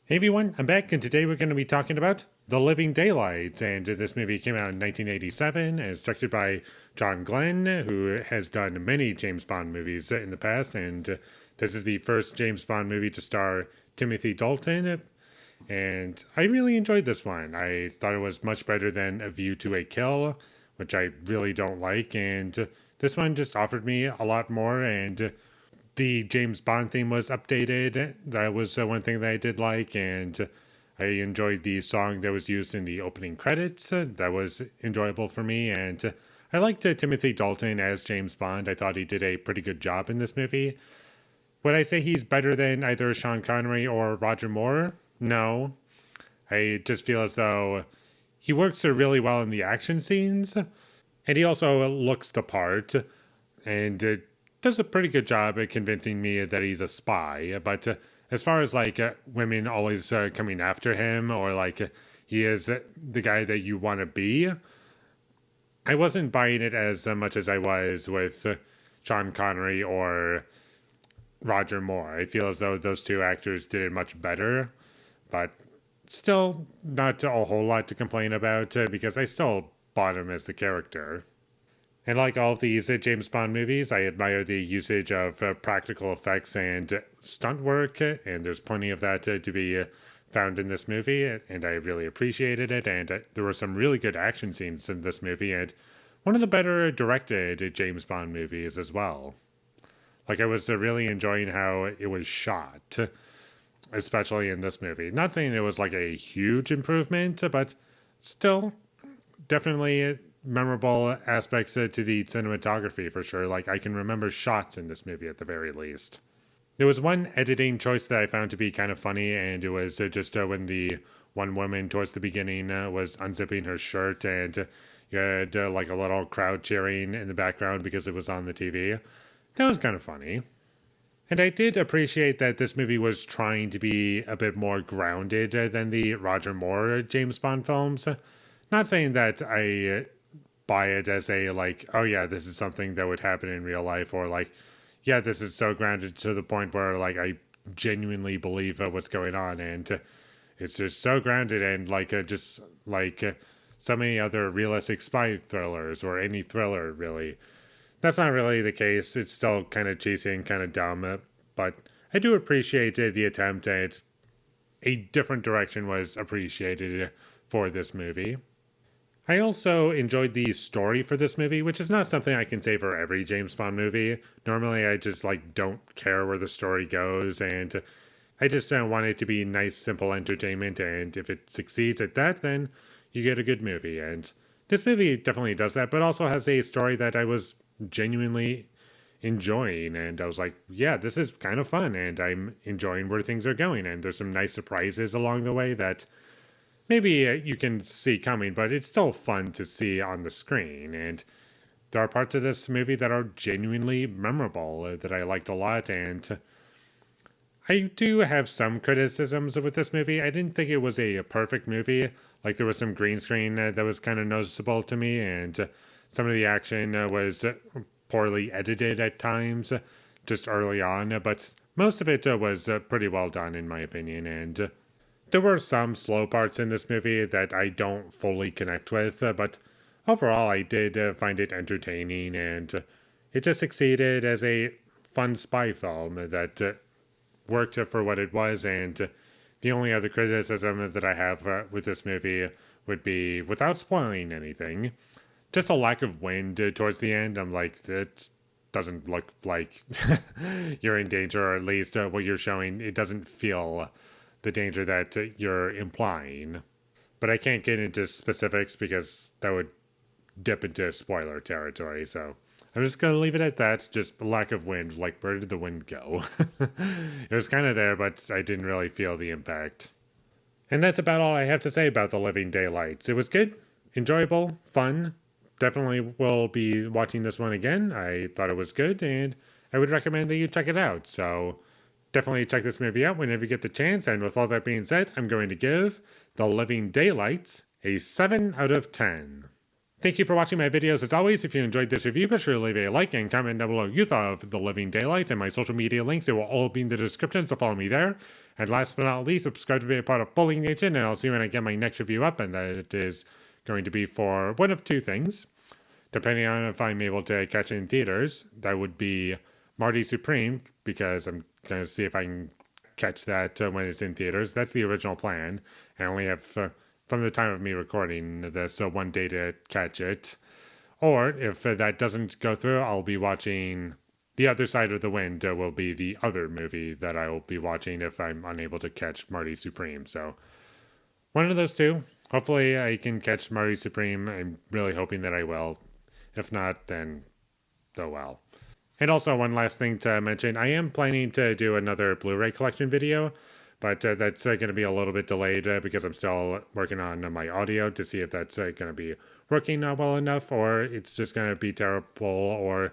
Hey everyone, I'm back, and today we're going to be talking about The Living Daylights. And this movie came out in 1987 and is directed by John Glenn, who has done many James Bond movies in the past. And this is the first James Bond movie to star Timothy Dalton. And I really enjoyed this one. I thought it was much better than A View to a Kill, which I really don't like. And this one just offered me a lot more. And the James Bond theme was updated. That was one thing that I did like, and I enjoyed the song that was used in the opening credits. That was enjoyable for me, and I liked Timothy Dalton as James Bond. I thought he did a pretty good job in this movie. Would I say he's better than either Sean Connery or Roger Moore? No. I just feel as though he works really well in the action scenes, and he also looks the part, and does a pretty good job at convincing me that he's a spy. But as far as women always coming after him, or he is the guy that you want to be, I wasn't buying it as much as I was with Sean Connery or Roger Moore. I feel as though those two actors did it much better, but still not a whole lot to complain about because I still bought him as the character. And like all of these James Bond movies, I admire the usage of practical effects and stunt work, and there's plenty of that to be found in this movie, and I really appreciated it. And there were some really good action scenes in this movie, and one of the better directed James Bond movies as well. Like, I was really enjoying how it was shot, especially in this movie. Not saying it was like a huge improvement, but still definitely memorable aspects to the cinematography for sure. Like, I can remember shots in this movie at the very least. There was one editing choice that I found to be kind of funny, and it was just when the one woman towards the beginning was unzipping her shirt, and you had like a little crowd cheering in the background because it was on the TV. That was kind of funny. And I did appreciate that this movie was trying to be a bit more grounded than the Roger Moore James Bond films. Not saying that I buy it as a oh yeah, this is something that would happen in real life, or yeah, this is so grounded to the point where I genuinely believe what's going on, and it's just so grounded and just so many other realistic spy thrillers or any thriller really. That's not really the case. It's still kind of cheesy and kind of dumb, but I do appreciate the attempt at a different direction was appreciated for this movie. I also enjoyed the story for this movie, which is not something I can say for every James Bond movie. Normally, I just don't care where the story goes, and I just want it to be nice, simple entertainment. And if it succeeds at that, then you get a good movie. And this movie definitely does that, but also has a story that I was genuinely enjoying, and I was like, yeah, this is kind of fun, and I'm enjoying where things are going. And there's some nice surprises along the way that maybe you can see coming, but it's still fun to see on the screen. And there are parts of this movie that are genuinely memorable that I liked a lot. And I do have some criticisms with this movie. I didn't think it was a perfect movie. Like, there was some green screen that was kind of noticeable to me, and some of the action was poorly edited at times, just early on. But most of it was pretty well done, in my opinion. And there were some slow parts in this movie that I don't fully connect with, but overall I did find it entertaining, and it just succeeded as a fun spy film that worked for what it was. And the only other criticism that I have with this movie would be, without spoiling anything, just a lack of wind towards the end. I'm like, it doesn't look like you're in danger, or at least what you're showing, it doesn't feel the danger that you're implying. But I can't get into specifics because that would dip into spoiler territory. So I'm just going to leave it at that. Just a lack of wind. Like, where did the wind go? It was kind of there, but I didn't really feel the impact. And that's about all I have to say about The Living Daylights. It was good, enjoyable, fun. Definitely will be watching this one again. I thought it was good, and I would recommend that you check it out. So definitely check this movie out whenever you get the chance. And with all that being said, I'm going to give The Living Daylights a 7 out of 10. Thank you for watching my videos. As always, if you enjoyed this review, be sure to leave a like and comment down below what you thought of The Living Daylights, and my social media links. They will all be in the description, so follow me there. And last but not least, subscribe to be a part of Foley Nation, and I'll see you when I get my next review up, and that is going to be for one of two things. Depending on if I'm able to catch it in theaters, that would be Marty Supreme, because I'm going to see if I can catch that when it's in theaters. That's the original plan. I only have, from the time of me recording this, one day to catch it. Or if that doesn't go through, I'll be watching The Other Side of the Wind, will be the other movie that I will be watching if I'm unable to catch Marty Supreme. So one of those two. Hopefully I can catch Marty Supreme. I'm really hoping that I will. If not, then oh well. And also, one last thing to mention, I am planning to do another Blu-ray collection video, but that's going to be a little bit delayed because I'm still working on my audio to see if that's going to be working well enough, or it's just going to be terrible, or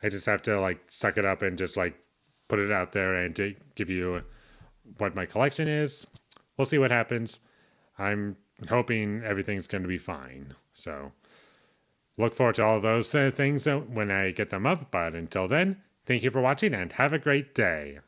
I just have to like suck it up and just like put it out there and to give you what my collection is. We'll see what happens. I'm hoping everything's going to be fine. So look forward to all those things when I get them up. But until then, thank you for watching and have a great day.